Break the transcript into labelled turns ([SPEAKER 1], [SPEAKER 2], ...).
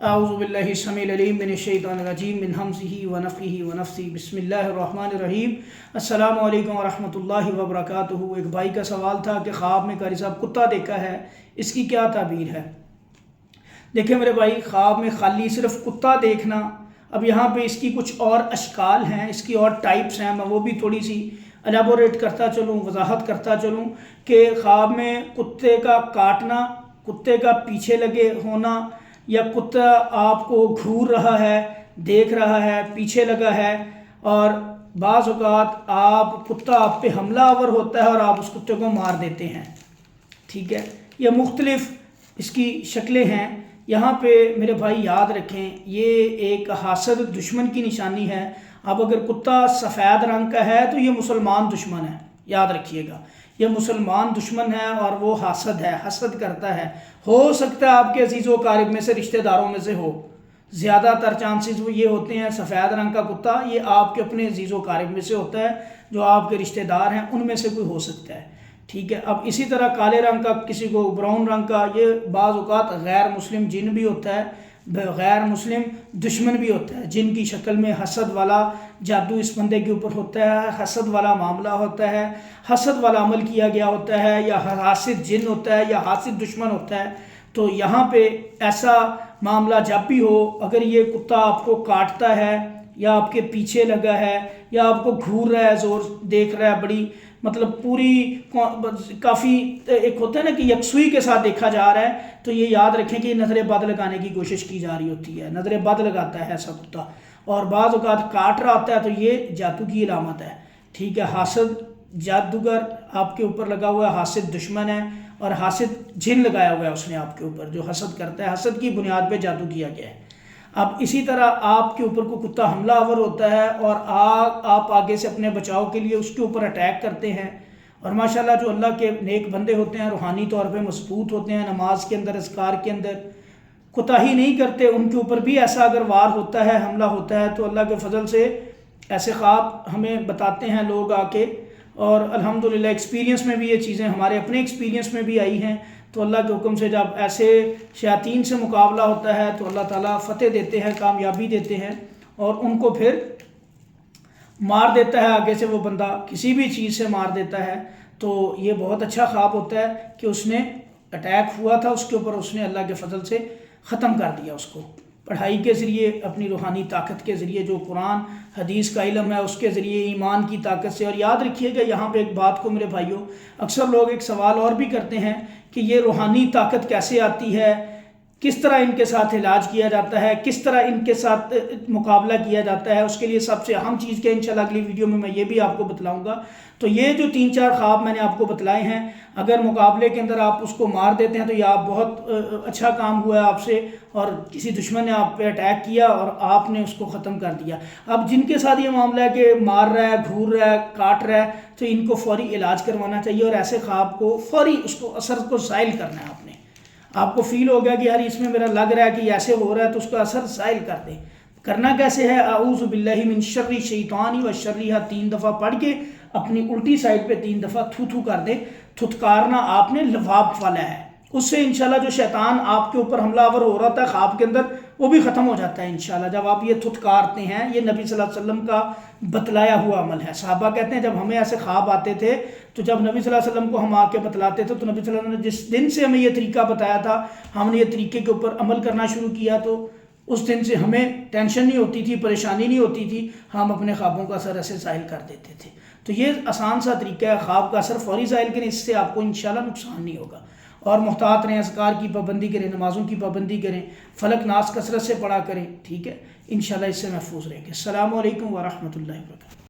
[SPEAKER 1] اعوذ باللہ السمیع العلیم من الشیطان الرجیم من ہمزہ ونفخہ ونفثہ بسم اللہ الرحمن الرحیم۔ السلام علیکم ورحمۃ اللہ وبرکاتہ۔ ایک بھائی کا سوال تھا کہ خواب میں قاری صاحب کتا دیکھا ہے، اس کی کیا تعبیر ہے؟ دیکھیں میرے بھائی، خواب میں خالی صرف کتا دیکھنا، اب یہاں پہ اس کی کچھ اور اشکال ہیں، اس کی اور ٹائپس ہیں، میں وہ بھی تھوڑی سی الیبوریٹ کرتا چلوں، وضاحت کرتا چلوں کہ خواب میں کتے کا کاٹنا، کتے کا پیچھے لگے ہونا، یا کتا آپ کو گھور رہا ہے، دیکھ رہا ہے، پیچھے لگا ہے، اور بعض اوقات کتا آپ پہ حملہ آور ہوتا ہے اور آپ اس کتے کو مار دیتے ہیں، ٹھیک ہے؟ یہ مختلف اس کی شکلیں ہیں۔ یہاں پہ میرے بھائی یاد رکھیں، یہ ایک حاسد دشمن کی نشانی ہے۔ اب اگر کتا سفید رنگ کا ہے تو یہ مسلمان دشمن ہے، یاد رکھیے گا، یہ مسلمان دشمن ہے اور وہ حاسد ہے، حسد کرتا ہے۔ ہو سکتا ہے آپ کے عزیز و اقارب میں سے، رشتہ داروں میں سے ہو، زیادہ تر چانسز وہ یہ ہوتے ہیں، سفید رنگ کا کتا یہ آپ کے اپنے عزیز و اقارب میں سے ہوتا ہے، جو آپ کے رشتہ دار ہیں ان میں سے کوئی ہو سکتا ہے، ٹھیک ہے؟ اب اسی طرح کالے رنگ کا، کسی کو براؤن رنگ کا، یہ بعض اوقات غیر مسلم جن بھی ہوتا ہے، غیر مسلم دشمن بھی ہوتا ہے، جن کی شکل میں حسد والا جادو اس بندے کے اوپر ہوتا ہے، حسد والا معاملہ ہوتا ہے، حسد والا عمل کیا گیا ہوتا ہے، یا حاسد جن ہوتا ہے، یا حاسد دشمن ہوتا ہے۔ تو یہاں پہ ایسا معاملہ جب بھی ہو، اگر یہ کتا آپ کو کاٹتا ہے، یا آپ کے پیچھے لگا ہے، یا آپ کو گھور رہا ہے، زور دیکھ رہا ہے، بڑی مطلب پوری کافی ایک ہوتا ہے نا کہ یکسوئی کے ساتھ دیکھا جا رہا ہے، تو یہ یاد رکھیں کہ یہ نظر بد لگانے کی کوشش کی جا رہی ہوتی ہے، نظر بد لگاتا ہے ایسا کتا، اور بعض اوقات کاٹ رہا ہوتا ہے تو یہ جادو کی علامت ہے، ٹھیک ہے؟ حاسد جادوگر آپ کے اوپر لگا ہوا ہے، حاسد دشمن ہے، اور حاسد جن لگایا ہوا ہے اس نے آپ کے اوپر، جو حسد کرتا ہے، حسد کی بنیاد پہ جادو کیا گیا ہے۔ اب اسی طرح آپ کے اوپر کوئی کتا حملہ آور ہوتا ہے اور آپ آگے سے اپنے بچاؤ کے لیے اس کے اوپر اٹیک کرتے ہیں، اور ماشاءاللہ جو اللہ کے نیک بندے ہوتے ہیں، روحانی طور پہ مضبوط ہوتے ہیں، نماز کے اندر، اذکار کے اندر کوتاہی نہیں کرتے، ان کے اوپر بھی ایسا اگر وار ہوتا ہے، حملہ ہوتا ہے، تو اللہ کے فضل سے ایسے خواب ہمیں بتاتے ہیں لوگ آ کے، اور الحمدللہ ایکسپیرینس میں بھی یہ چیزیں ہمارے اپنے ایکسپیرینس میں بھی آئی ہیں۔ تو اللہ کے حکم سے جب ایسے شیاطین سے مقابلہ ہوتا ہے تو اللہ تعالیٰ فتح دیتے ہیں، کامیابی دیتے ہیں، اور ان کو پھر مار دیتا ہے، آگے سے وہ بندہ کسی بھی چیز سے مار دیتا ہے۔ تو یہ بہت اچھا خواب ہوتا ہے کہ اس نے اٹیک ہوا تھا اس کے اوپر، اس نے اللہ کے فضل سے ختم کر دیا اس کو، پڑھائی کے ذریعے، اپنی روحانی طاقت کے ذریعے، جو قرآن حدیث کا علم ہے اس کے ذریعے، ایمان کی طاقت سے۔ اور یاد رکھیے گا یہاں پہ ایک بات کو میرے بھائیوں، اکثر لوگ ایک سوال اور بھی کرتے ہیں کہ یہ روحانی طاقت کیسے آتی ہے، کس طرح ان کے ساتھ علاج کیا جاتا ہے، کس طرح ان کے ساتھ مقابلہ کیا جاتا ہے؟ اس کے لیے سب سے اہم چیز کہ انشاءاللہ اگلی ویڈیو میں یہ بھی آپ کو بتلاؤں گا۔ تو یہ جو 3-4 خواب میں نے آپ کو بتلائے ہیں، اگر مقابلے کے اندر آپ اس کو مار دیتے ہیں تو یہ آپ بہت اچھا کام ہوا ہے آپ سے، اور کسی دشمن نے آپ پہ اٹیک کیا اور آپ نے اس کو ختم کر دیا۔ اب جن کے ساتھ یہ معاملہ ہے کہ مار رہا ہے، گھور رہا ہے، کاٹ رہا ہے، تو ان کو فوری علاج کروانا چاہیے، اور ایسے خواب کو فوری اس کو اثر کو زائل کرنا ہے آپ نے۔ آپ کو فیل ہو گیا کہ یار اس میں میرا لگ رہا ہے کہ ایسے ہو رہا ہے، تو اس کا اثر زائل کر دیں۔ کرنا کیسے ہے؟ اعوذ باللہ من شر الشیطان وشرہ 3 دفعہ پڑھ کے اپنی الٹی سائڈ پہ 3 دفعہ تھو تھو کر دیں۔ تھتکارنا آپ نے لواب والا ہے، اس سے انشاءاللہ جو شیطان آپ کے اوپر حملہ آور ہو رہا تھا خواب کے اندر، وہ بھی ختم ہو جاتا ہے انشاءاللہ جب آپ یہ تھتکارتے ہیں۔ یہ نبی صلی اللہ علیہ وسلم کا بتلایا ہوا عمل ہے۔ صحابہ کہتے ہیں جب ہمیں ایسے خواب آتے تھے تو جب نبی صلی اللہ علیہ وسلم کو ہم آ کے بتلاتے تھے، تو نبی صلی اللہ علیہ وسلم نے جس دن سے ہمیں یہ طریقہ بتایا تھا، ہم نے یہ طریقے کے اوپر عمل کرنا شروع کیا، تو اس دن سے ہمیں ٹینشن نہیں ہوتی تھی، پریشانی نہیں ہوتی تھی، ہم اپنے خوابوں کا اثر ایسے ظاہر کر دیتے تھے۔ تو یہ آسان سا طریقہ ہے، خواب کا اثر فوری ظاہر کریں، اس سے آپ کو انشاءاللہ نقصان نہیں ہوگا۔ اور محتاط رہیں، اذکار کی پابندی کریں، نمازوں کی پابندی کریں، فلک ناس کثرت سے پڑھا کریں، ٹھیک ہے؟ انشاءاللہ اس سے محفوظ رہیں گے۔ السلام علیکم ورحمۃ اللہ وبرکاتہ۔